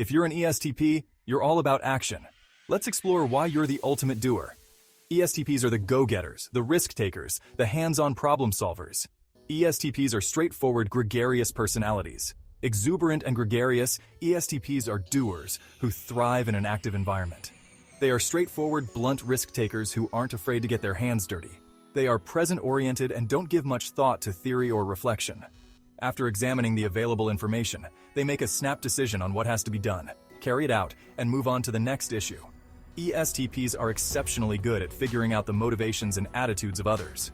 If you're an ESTP, you're all about action. Let's explore why you're the ultimate doer. ESTPs are the go-getters, the risk-takers, the hands-on problem solvers. ESTPs are straightforward, gregarious personalities. Exuberant and gregarious, ESTPs are doers who thrive in an active environment. They are straightforward, blunt risk-takers who aren't afraid to get their hands dirty. They are present-oriented and don't give much thought to theory or reflection. After examining the available information, they make a snap decision on what has to be done, carry it out, and move on to the next issue. ESTPs are exceptionally good at figuring out the motivations and attitudes of others.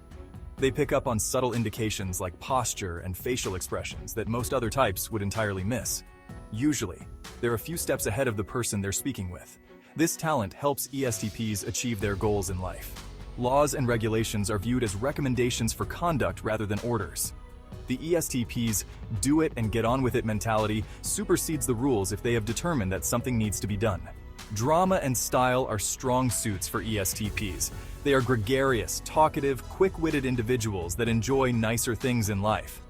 They pick up on subtle indications like posture and facial expressions that most other types would entirely miss. Usually, they're a few steps ahead of the person they're speaking with. This talent helps ESTPs achieve their goals in life. Laws and regulations are viewed as recommendations for conduct rather than orders. The ESTPs' do it and get on with it mentality supersedes the rules if they have determined that something needs to be done. Drama and style are strong suits for ESTPs. They are gregarious, talkative, quick-witted individuals that enjoy nicer things in life.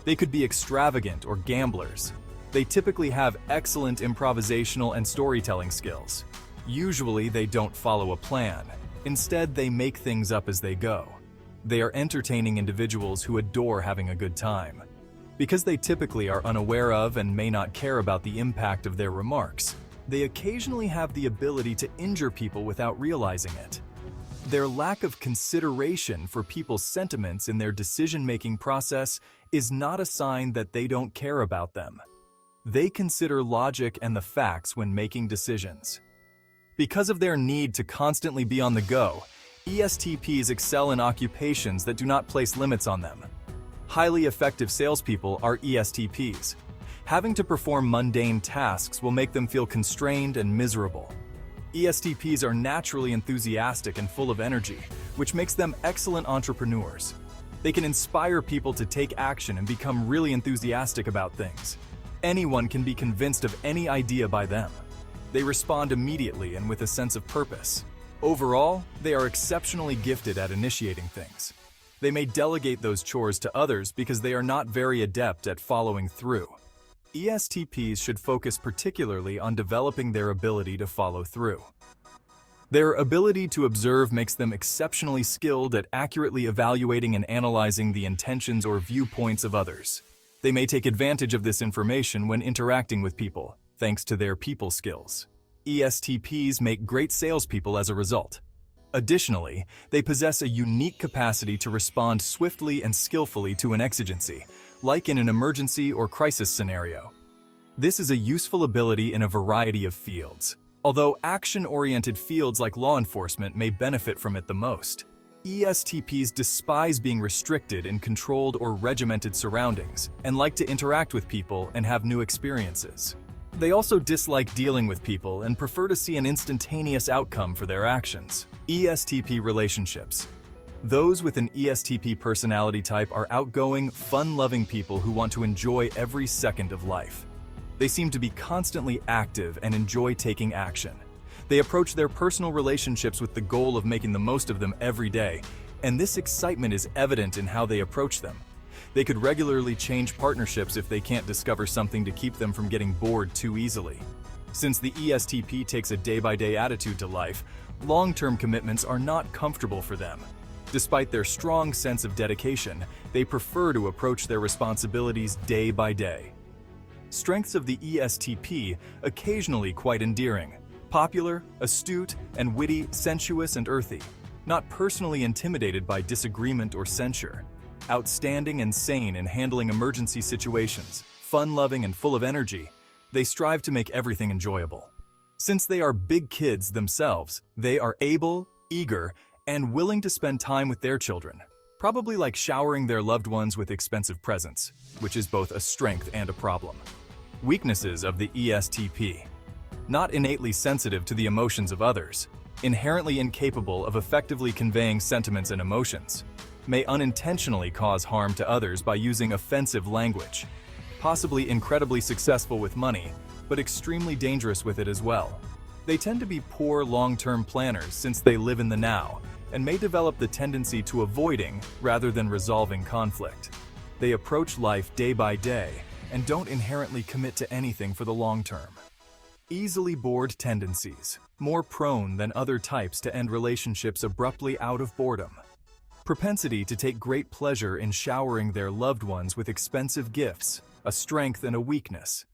They could be extravagant or gamblers. They typically have excellent improvisational and storytelling skills. Usually, they don't follow a plan. Instead, they make things up as they go. They are entertaining individuals who adore having a good time. Because they typically are unaware of and may not care about the impact of their remarks, they occasionally have the ability to injure people without realizing it. Their lack of consideration for people's sentiments in their decision-making process is not a sign that they don't care about them. They consider logic and the facts when making decisions. Because of their need to constantly be on the go, ESTPs excel in occupations that do not place limits on them. Highly effective salespeople are ESTPs. Having to perform mundane tasks will make them feel constrained and miserable. ESTPs are naturally enthusiastic and full of energy, which makes them excellent entrepreneurs. They can inspire people to take action and become really enthusiastic about things. Anyone can be convinced of any idea by them. They respond immediately and with a sense of purpose. Overall, they are exceptionally gifted at initiating things. They may delegate those chores to others because they are not very adept at following through. ESTPs should focus particularly on developing their ability to follow through. Their ability to observe makes them exceptionally skilled at accurately evaluating and analyzing the intentions or viewpoints of others. They may take advantage of this information when interacting with people, thanks to their people skills. ESTPs make great salespeople as a result. Additionally, they possess a unique capacity to respond swiftly and skillfully to an exigency, like in an emergency or crisis scenario. This is a useful ability in a variety of fields, although action-oriented fields like law enforcement may benefit from it the most. ESTPs despise being restricted in controlled or regimented surroundings and like to interact with people and have new experiences. They also dislike dealing with people and prefer to see an instantaneous outcome for their actions. ESTP relationships. Those with an ESTP personality type are outgoing, fun-loving people who want to enjoy every second of life. They seem to be constantly active and enjoy taking action. They approach their personal relationships with the goal of making the most of them every day, and this excitement is evident in how they approach them. They could regularly change partnerships if they can't discover something to keep them from getting bored too easily. Since the ESTP takes a day-by-day attitude to life, long-term commitments are not comfortable for them. Despite their strong sense of dedication, they prefer to approach their responsibilities day by day. Strengths of the ESTP, occasionally quite endearing. Popular, astute, and witty, sensuous and earthy. Not personally intimidated by disagreement or censure. Outstanding and sane in handling emergency situations. Fun-loving and full of energy. They strive to make everything enjoyable. Since they are big kids themselves, they are able, eager, and willing to spend time with their children, probably like showering their loved ones with expensive presents, which is both a strength and a problem. Weaknesses of the ESTP. Not innately sensitive to the emotions of others, inherently incapable of effectively conveying sentiments and emotions, may unintentionally cause harm to others by using offensive language, possibly incredibly successful with money, but extremely dangerous with it as well. They tend to be poor long-term planners since they live in the now, and may develop the tendency to avoiding rather than resolving conflict. They approach life day by day and don't inherently commit to anything for the long term. Easily bored tendencies, more prone than other types to end relationships abruptly out of boredom. Propensity to take great pleasure in showering their loved ones with expensive gifts, a strength and a weakness.